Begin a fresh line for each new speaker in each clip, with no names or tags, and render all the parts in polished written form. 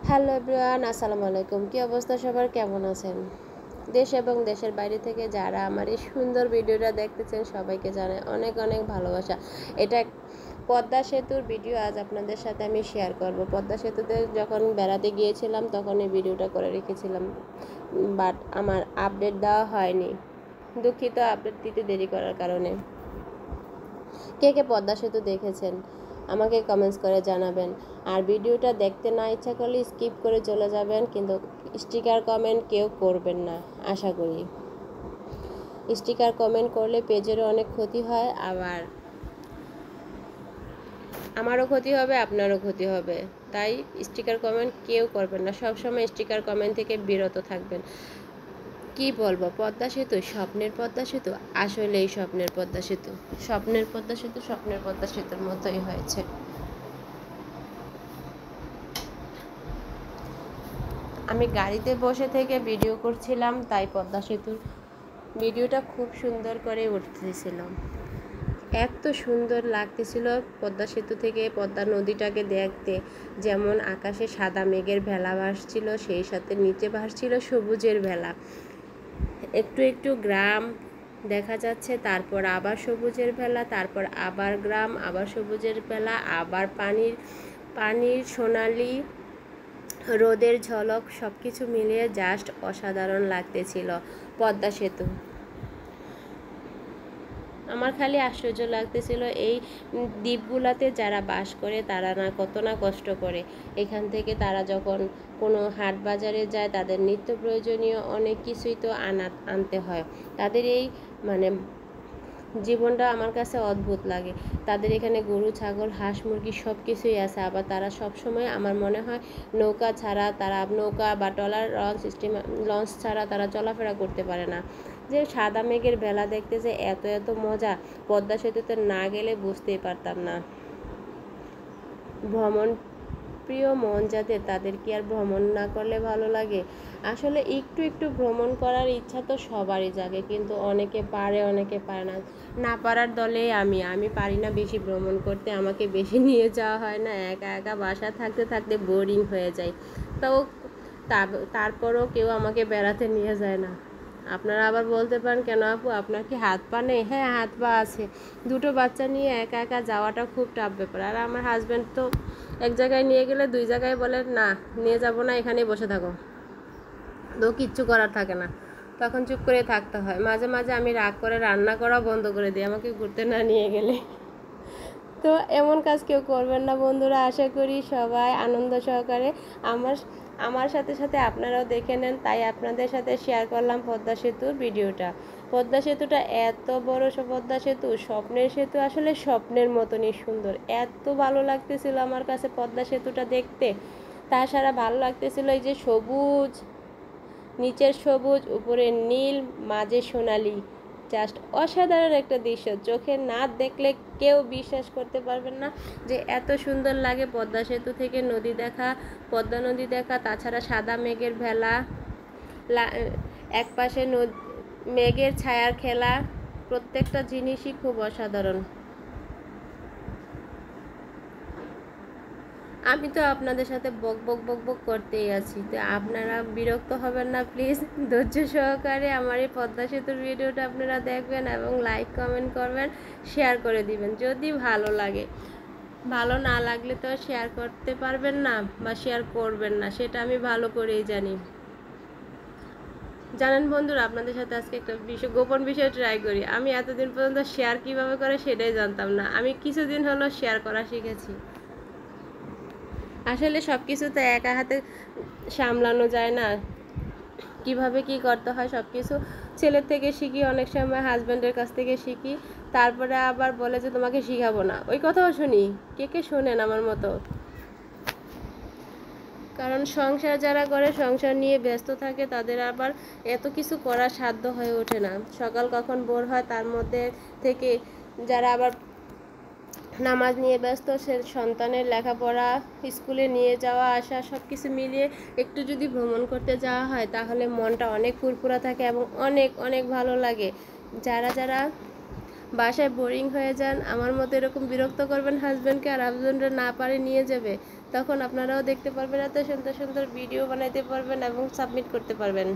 Hello everyone, আসসালামু আলাইকুম। কি অবস্থা সবার, কেমন আছেন? দেশ এবং দেশের বাইরে থেকে যারা আমার এই সুন্দর ভিডিওটা দেখতেছেন সবাইকে জানাই অনেক অনেক ভালোবাসা। এটা পদ্মা সেতুর ভিডিও আজ আপনাদের সাথে আমি শেয়ার করব। পদ্মা সেতুতে যখন বেড়াতে গিয়েছিলাম তখন এই ভিডিওটা করে রেখেছিলাম, বাট আমার আপডেট দেওয়া হয়নি। দুঃখিত আপডেট দিতে দেরি করার কারণে। কে কে পদ্মা সেতু দেখেছেন আমাকে কমেন্টস করে জানাবেন। আর ভিডিওটা দেখতে না ইচ্ছা করলে স্কিপ করে চলে যাবেন, কিন্তু স্টিকার কমেন্ট কেউ করবেন না আশা করি। স্টিকার কমেন্ট করলে পেজেরও অনেক ক্ষতি হয়, আবার আমারও ক্ষতি হবে, আপনারও ক্ষতি হবে। তাই স্টিকার কমেন্ট কেউ করবেন না, সবসময় স্টিকার কমেন্ট থেকে বিরত থাকবেন। কি বলবো, পদ্মা সেতু স্বপ্নের পদ্মা সেতু, আসলেই স্বপ্নের পদ্মা সেতু। স্বপ্নের পদ্মা সেতু স্বপ্নের পদ্মা সেতুর মতোই হয়েছে। আমি গাড়িতে বসে থেকে ভিডিও করছিলাম, তাই পদ্মা সেতুর ভিডিওটা খুব সুন্দর করে উঠতেছিল। এত সুন্দর লাগতেছিল পদ্মা সেতু থেকে পদ্মা নদীটাকে দেখতে। যেমন আকাশে সাদা মেঘের ভেলা ভাসছিল, সেই সাথে নিচে ভাসছিল সবুজের ভেলা। একটু একটু গ্রাম দেখা যাচ্ছে, তারপর আবার সবুজের ভেলা, তারপর আবার গ্রাম, আবার সবুজের ভেলা, আবার পানির সোনালি রোদের ঝলক, সব কিছু মিলিয়ে জাস্ট অসাধারণ লাগতেছিল পদ্মা সেতু। আমার খালি আশ্চর্য লাগতেছিল এই দ্বীপগুলাতে যারা বাস করে তারা কত না কষ্ট করে। এখান থেকে তারা যখন কোনো হাট বাজারে যায় তাদের নিত্য প্রয়োজনীয় অনেক কিছুই তো আনতে হয়। তাদের এই মানে জীবনটা আমার কাছে অদ্ভুত লাগে। তাদের এখানে গরু, ছাগল, হাঁস, মুরগি সব কিছুই আছে, আবার তারা সব সময় আমার মনে হয় নৌকা বা ট্রলার লঞ্চ ছাড়া তারা চলাফেরা করতে পারে না। যে সাদা মেঘের বেলা দেখতে যে এত এত মজা, পদ্মা সেতুতে না গেলে বুঝতেই পারতাম না। ভ্রমণ প্রিয় মন যাদের, তাদের কি আর ভ্রমণ না করলে ভালো লাগে? আসলে একটু একটু ভ্রমণ করার ইচ্ছা তো সবারই জাগে, কিন্তু অনেকে পারে অনেকে পারে না। না পারার দলে আমি পারি না বেশি ভ্রমণ করতে, আমাকে বেশি নিয়ে যাওয়া হয় না। একা একা বাসা থাকতে থাকতে বোরিং হয়ে যায়। তো তারপরও কেউ আমাকে বেড়াতে নিয়ে যায় না। আপনারা আবার বলতে পারেন, কেন আপু আপনার কি হাত পা নেই? হ্যাঁ, হাত পা আছে। দুটো বাচ্চা নিয়ে একা একা যাওয়াটা খুব টাফ ব্যাপার। আর আমার হাজব্যান্ড তো এক জায়গায় নিয়ে গেলে দুই জায়গায় বলে না, নিয়ে যাব না, এখানেই বসে থাকো। তো কিচ্ছু করার থাকে না, তখন চুপ করে থাকতে হয়। মাঝে মাঝে আমি রাগ করে রান্না করাও বন্ধ করে দিই আমাকে ঘুরতে না নিয়ে গেলে। তো এমন কাজ কেউ করবেন না বন্ধুরা। আশা করি সবাই আনন্দ সহকারে আমার আমার সাথে সাথে আপনারাও দেখে নেন, তাই আপনাদের সাথে শেয়ার করলাম পদ্মা সেতুর ভিডিওটা। পদ্মা সেতুটা এত বড়, পদ্মা সেতু স্বপ্নের সেতু, আসলে স্বপ্নের মতনই সুন্দর। এত ভালো লাগতেছিল আমার কাছে পদ্মা সেতুটা দেখতে। তাছাড়া ভালো লাগতেছিল এই যে সবুজ, নিচের সবুজ, উপরে নীল, মাঝে সোনালি, জাস্ট অসাধারণ একটা দৃশ্য। চোখে না দেখলে কেউ বিশ্বাস করতে পারবেন না যে এত সুন্দর লাগে পদ্মা সেতু থেকে নদী দেখা, পদ্মা নদী দেখা। তাছাড়া সাদা মেঘের ভেলা, একপাশে মেঘের ছায়ার খেলা, প্রত্যেকটা জিনিসই খুব অসাধারণ। আমি তো আপনাদের সাথে বক বক বক বক করতেই আছি, তো আপনারা বিরক্ত হবেন না প্লিজ। ধৈর্য সহকারে আমার এই পদ্মা সেতুর ভিডিওটা আপনারা দেখবেন এবং লাইক কমেন্ট করবেন, শেয়ার করে দিবেন যদি ভালো লাগে। ভালো না লাগলে তো শেয়ার করতে পারবেন না বা শেয়ার করবেন না, সেটা আমি ভালো করেই জানি। জানেন বন্ধুরা, আপনাদের সাথে আজকে একটা গোপন বিষয় ট্রাই করি। আমি এতদিন পর্যন্ত শেয়ার কিভাবে করে সেটাই জানতাম না, আমি কিছুদিন হলো শেয়ার করা শিখেছি। আসলে সব কিছু তো একা হাতে সামলানো যায় না, কিভাবে কি করতে হয় সব কিছু ছেলের থেকে শিখি, অনেক সময় হাজব্যান্ডের কাছ থেকে শিখি। তারপরে আবার বলে যে তোমাকে শিখাবো না, ওই কথাও শুনি। কে কে শোনেন আমার মতো? কারণ সংসার যারা করে, সংসার নিয়ে ব্যস্ত থাকে, তাদের আবার এত কিছু করার সাধ্য হয়ে ওঠে না। সকাল কখন ভোর হয় তার মধ্যে থেকে যারা আবার নামাজ নিয়ে ব্যস্ত, সে সন্তানের লেখাপড়া, স্কুলে নিয়ে যাওয়া আসা, সব কিছু মিলিয়ে একটু যদি ভ্রমণ করতে যাওয়া হয় তাহলে মনটা অনেক ফুরফুরা থাকে এবং অনেক অনেক ভালো লাগে। যারা যারা বাসায় বোরিং হয়ে যান, আমার মতো এরকম বিরক্ত করবেন হাজব্যান্ডকে, আর হাজব্যান্ডরা না পারে নিয়ে যাবে, তখন আপনারাও দেখতে পারবেন, এত সুন্দর সুন্দর ভিডিও বানাইতে পারবেন এবং সাবমিট করতে পারবেন।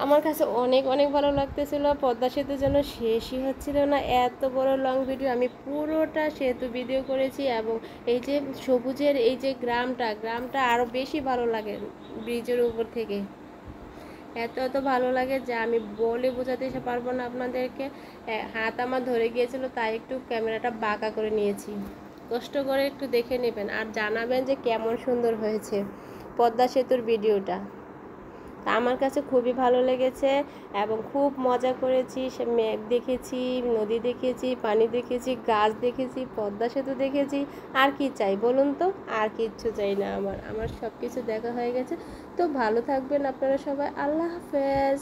আমার কাছে অনেক অনেক ভালো লাগতেছিল, পদ্মা সেতু যেন শেষই হচ্ছিল না, এত বড় লং ভিডিও। আমি পুরোটা সেতু ভিডিও করেছি এবং এই যে সবুজের এই যে গ্রামটা আরও বেশি ভালো লাগে ব্রিজের উপর থেকে। এত এত ভালো লাগে যে আমি বলে বোঝাতে পারবো না আপনাদেরকে। হাত আমার ধরে গিয়েছিল, তাই একটু ক্যামেরাটা বাঁকা করে নিয়েছি। কষ্ট করে একটু দেখে নেবেন আর জানাবেন যে কেমন সুন্দর হয়েছে পদ্মা সেতুর ভিডিওটা। তা আমার কাছে খুবই ভালো লেগেছে এবং খুব মজা করেছি। সে মেঘ দেখেছি, নদী দেখেছি, পানি দেখেছি, গাছ দেখেছি, পদ্মা সেতু দেখেছি। আর কি চাই বলুন তো? আর কিচ্ছু চাই না, আমার সব কিছু দেখা হয়ে গেছে। তো ভালো থাকবেন আপনারা সবাই। আল্লাহ হাফেজ।